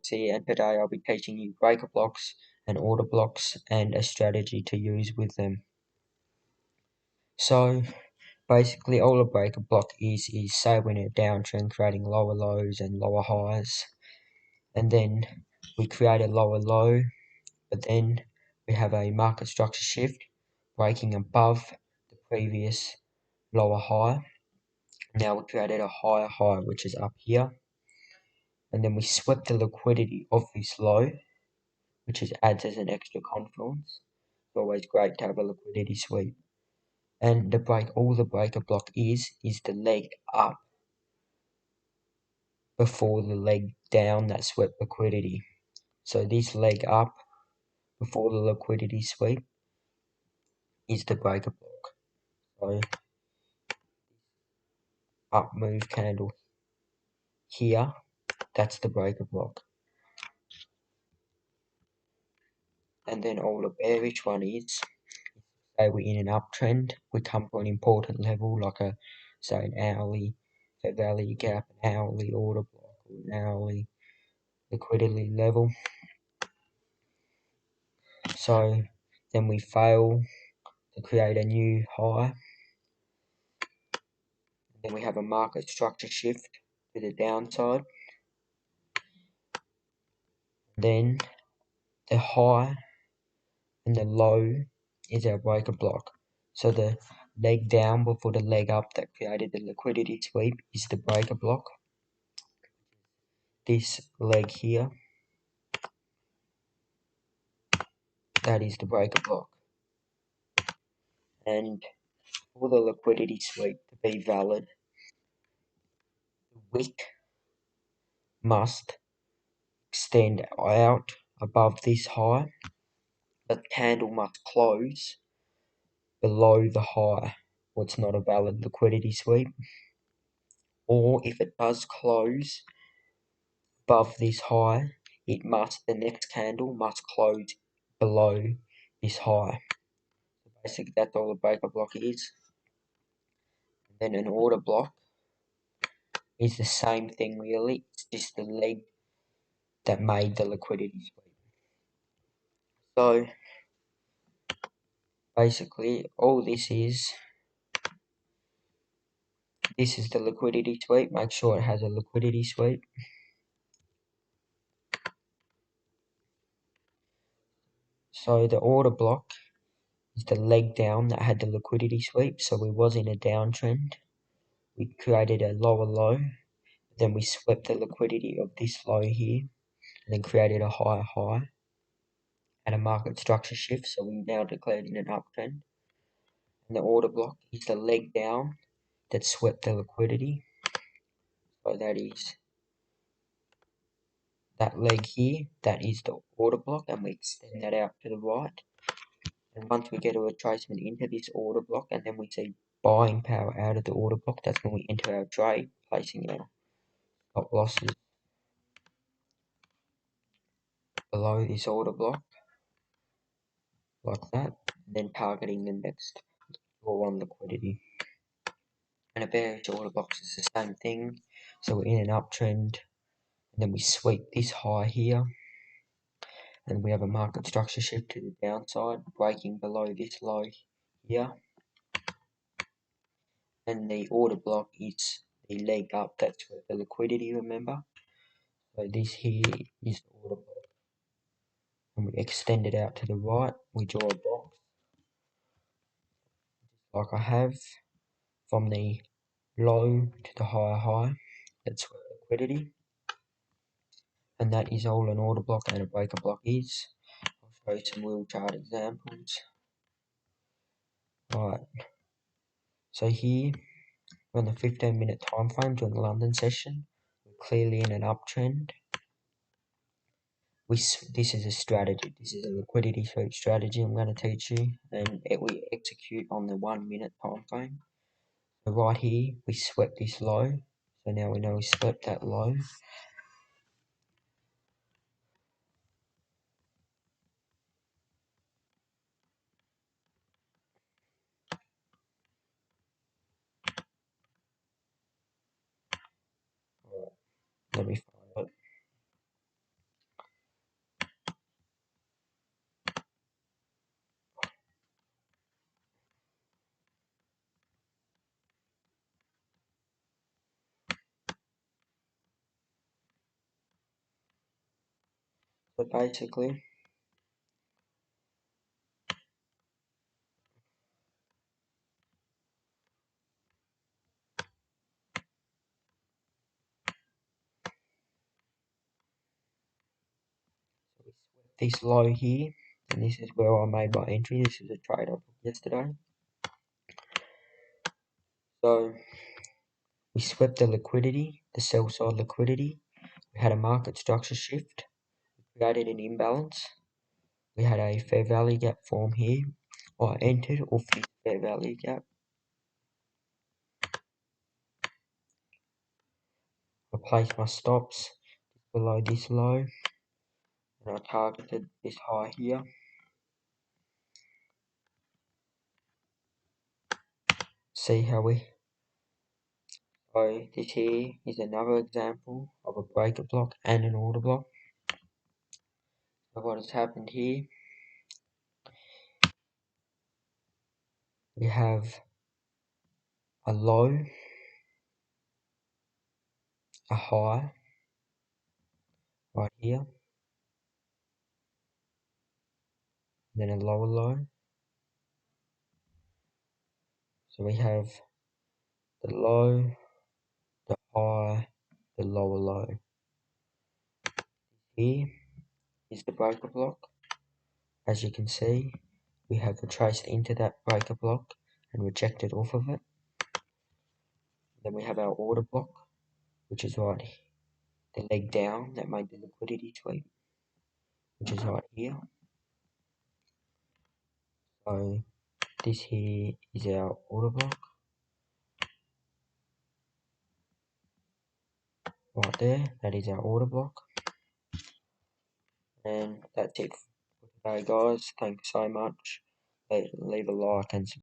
here, and today I'll be teaching you breaker blocks and order blocks and a strategy to use with them. So basically all a breaker block is say we're in a downtrend creating lower lows and lower highs, and then we create a lower low, but then we have a market structure shift breaking above the previous lower high. Now we created a higher high which is up here, and then we swept the liquidity of this low, which adds as an extra confluence. It's always great to have a liquidity sweep. And all the breaker block is the leg up before the leg down that swept liquidity. So this leg up before the liquidity sweep is the breaker block. So up move candle here, that's the breaker block. And then all the bearish one is, say we're in an uptrend, we come to an important level like say an hourly fair value gap, an hourly order block, or an hourly liquidity level. So then we fail to create a new high. Then we have a market structure shift to the downside. Then the high and the low is our breaker block. So the leg down before the leg up that created the liquidity sweep is the breaker block. This leg here, that is the breaker block. And for the liquidity sweep to be valid, the wick must extend out above this high, but the candle must close below the high, or it's not a valid liquidity sweep. Or if it does close above this high, the next candle must close below this high. So basically that's all a breaker block is. And then an order block is the same thing really, it's just the leg that made the liquidity sweep. So basically all this is the liquidity sweep. Make sure it has a liquidity sweep. So the order block is the leg down that had the liquidity sweep. So we was in a downtrend. We created a lower low. Then we swept the liquidity of this low here, and then created a higher high and a market structure shift. So we now declared in an uptrend. And the order block is the leg down that swept the liquidity. So that is that leg here, that is the order block, and we extend that out to the right. And once we get a retracement into this order block and then we see buying power out of the order block, that's when we enter our trade, placing our stop losses below this order block, like that, and then targeting the next draw on liquidity. And a bearish order box is the same thing. So we're in an uptrend, and then we sweep this high here, and we have a market structure shift to the downside, breaking below this low here. And the order block is the leg up, that's with the liquidity, remember? So this here is the order block. And we extend it out to the right, we draw a box, like I have, from the low to the higher high, that's what liquidity. And that is all an order block and a breaker block is. I'll show you some real chart examples. Right, so here, we're on the 15-minute time frame during the London session. We're clearly in an uptrend. This is a strategy. This is a liquidity sweep strategy I'm going to teach you, and we execute on the 1 minute time frame. So right here, we swept this low. So now we know we swept that low. Right, let me find it. So basically, we swept this low here, and this is where I made my entry. This is a trade I booked yesterday. So we swept the liquidity, the sell side liquidity. We had a market structure shift. We created an imbalance. We had a fair value gap form here. I entered off this fair value gap. I placed my stops below this low, and I targeted this high here. See how we... So this here is another example of a breaker block and an order block. So what has happened here, we have a low, a high right here, then a lower low. So we have the low, the high, the lower low. Here is the breaker block. As you can see, we have retraced into that breaker block and rejected off of it. Then we have our order block, which is right, the leg down that made the liquidity sweep, which is right here. So this here is our order block, right there, that is our order block. And that's it for today, guys. Thanks so much. Leave a like and subscribe.